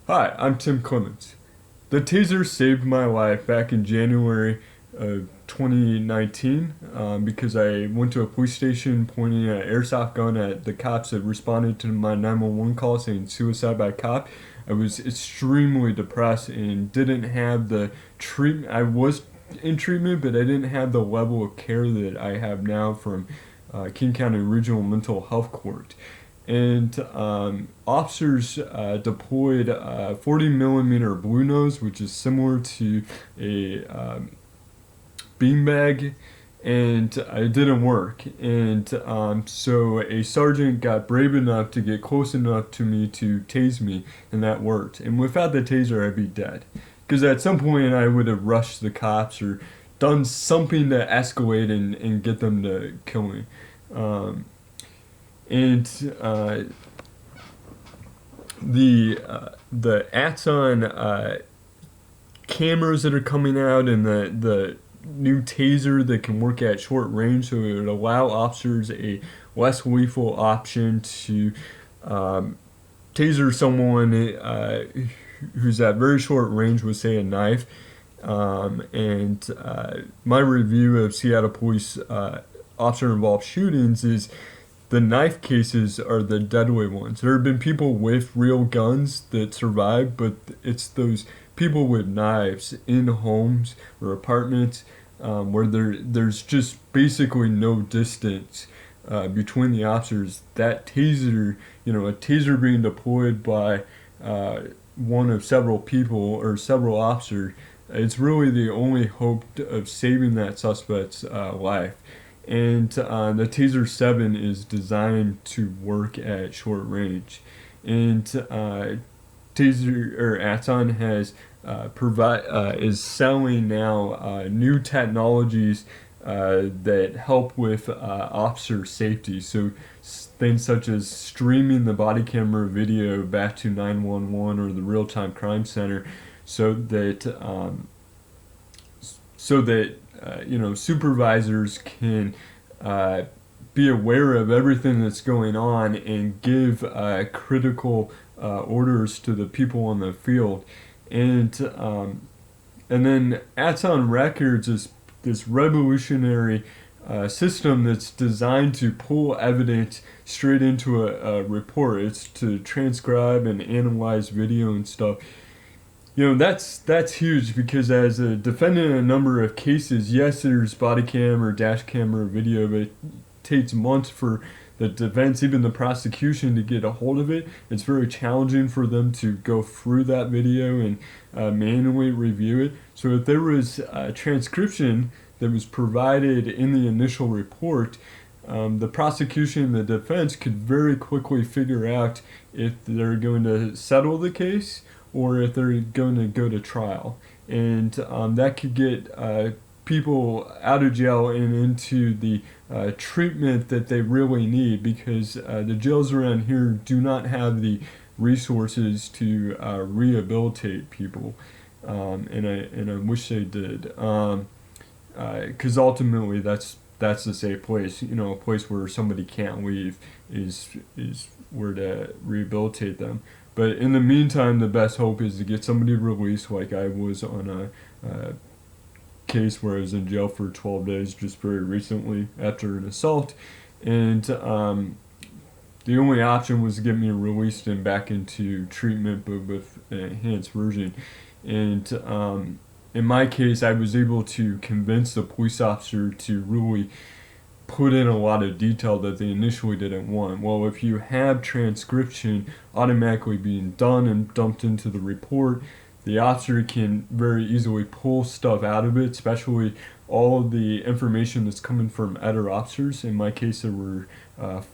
Hi, I'm Tim Clements. The taser saved my life back in January of 2019 because I went to a police station pointing an airsoft gun at the cops that responded to my 911 call saying suicide by cop. I was extremely depressed and didn't have the treatment. I was in treatment, but I didn't have the level of care that I have now from King County Regional Mental Health Court. And officers deployed 40 millimeter blue nose, which is similar to a beanbag, and it didn't work. And so a sergeant got brave enough to get close enough to me to tase me, and that worked. And without the taser, I'd be dead. Because at some point, I would have rushed the cops or done something to escalate and get them to kill me. Um, and the Axon cameras that are coming out and the new taser that can work at short range, so it would allow officers a less lethal option to taser someone who's at very short range with, say, a knife. And my review of Seattle police officer-involved shootings is the knife cases are the deadly ones. There have been people with real guns that survived, but it's those people with knives in homes or apartments where there's just basically no distance between the officers. That taser, a taser being deployed by one of several people or several officers, it's really the only hope of saving that suspect's life. And the Taser 7 is designed to work at short range. And Taser or Axon has is selling now new technologies that help with officer safety. So things such as streaming the body camera video back to 911 or the real-time crime center, so that supervisors can be aware of everything that's going on and give critical orders to the people on the field. And then Axon Records is this revolutionary system that's designed to pull evidence straight into a report. It's to transcribe and analyze video and stuff. That's huge because as a defendant in a number of cases, yes, there's body cam or dash camera video, but it takes months for the defense, even the prosecution, to get a hold of it. It's very challenging for them to go through that video and manually review it. So if there was a transcription that was provided in the initial report, the prosecution and the defense could very quickly figure out if they're going to settle the case or if they're going to go to trial. And that could get people out of jail and into the treatment that they really need, because the jails around here do not have the resources to rehabilitate people. And I wish they did. Because ultimately that's the safe place. A place where somebody can't leave is where to rehabilitate them. But in the meantime, the best hope is to get somebody released, like I was on a case where I was in jail for 12 days just very recently after an assault. And the only option was to get me released and back into treatment, but with an enhanced version. And in my case, I was able to convince the police officer to really put in a lot of detail that they initially didn't want. Well, if you have transcription automatically being done and dumped into the report, the officer can very easily pull stuff out of it, especially all of the information that's coming from other officers. In my case, there were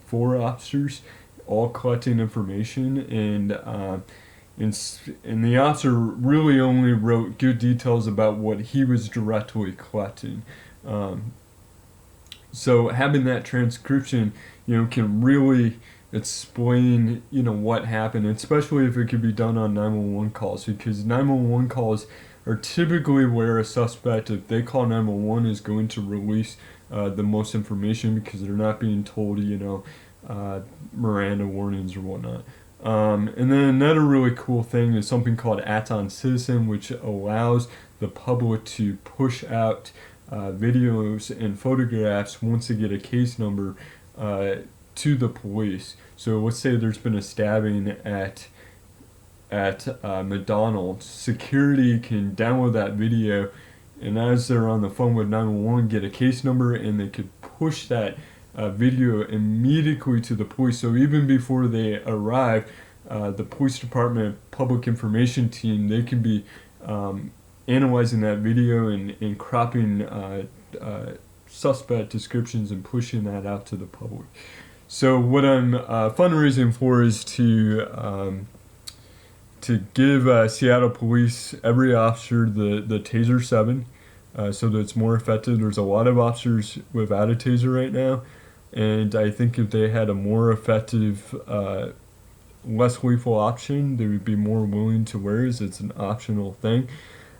4 officers all collecting information, and the officer really only wrote good details about what he was directly collecting. So having that transcription, can really explain, what happened, especially if it could be done on 911 calls, because 911 calls are typically where a suspect, if they call 911, is going to release the most information because they're not being told, Miranda warnings or whatnot. And then another really cool thing is something called Aton Citizen, which allows the public to push out videos and photographs once they get a case number uh, to the police. So let's say there's been a stabbing at McDonald's. Security can download that video, and as they're on the phone with 911, get a case number, and they could push that video immediately to the police. So even before they arrive, the police department public information team, they can be analyzing that video and cropping suspect descriptions and pushing that out to the public. So what I'm fundraising for is to give Seattle police, every officer, the Taser 7, so that it's more effective. There's a lot of officers without a Taser right now, and I think if they had a more effective, less lethal option, they would be more willing to wear it. It's an optional thing.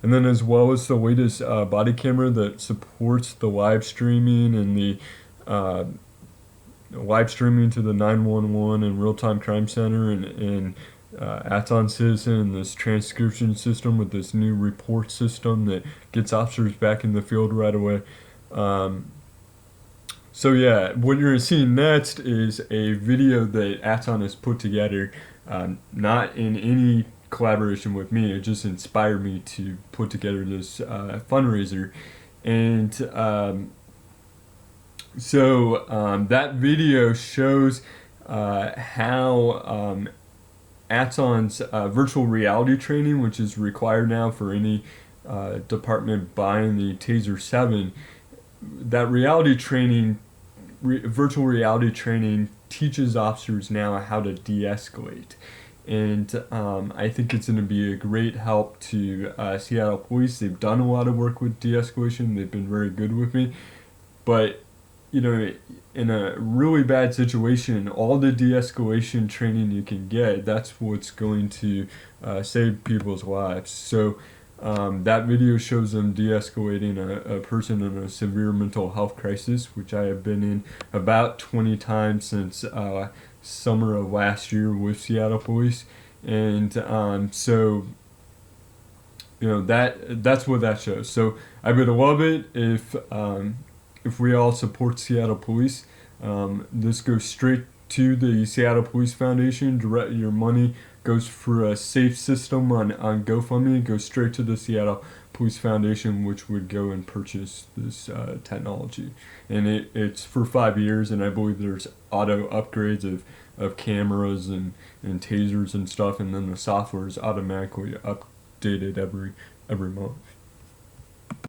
And then as well as the latest body camera that supports the live streaming and the live streaming to the 911 and real-time crime center and Aton Citizen and this transcription system with this new report system that gets officers back in the field right away. So yeah, what you're seeing next is a video that Aton has put together, not in any collaboration with me. It just inspired me to put together this fundraiser. And that video shows how Aton's virtual reality training, which is required now for any department buying the Taser 7, that virtual reality training teaches officers now how to de-escalate. And I think it's going to be a great help to Seattle police. They've done a lot of work with de-escalation. They've been very good with me. But, you know, in a really bad situation, all the de-escalation training you can get, that's what's going to save people's lives. So that video shows them de-escalating a person in a severe mental health crisis, which I have been in about 20 times since summer of last year with Seattle police. And so, you know, that's what that shows. So I would love it if we all support Seattle police. This goes straight to the Seattle Police Foundation. Your money goes for a safe system on GoFundMe. It goes straight to the Seattle Police Foundation, which would go and purchase this technology. And it's for 5 years, and I believe there's auto upgrades of cameras and tasers and stuff, and then the software is automatically updated every month.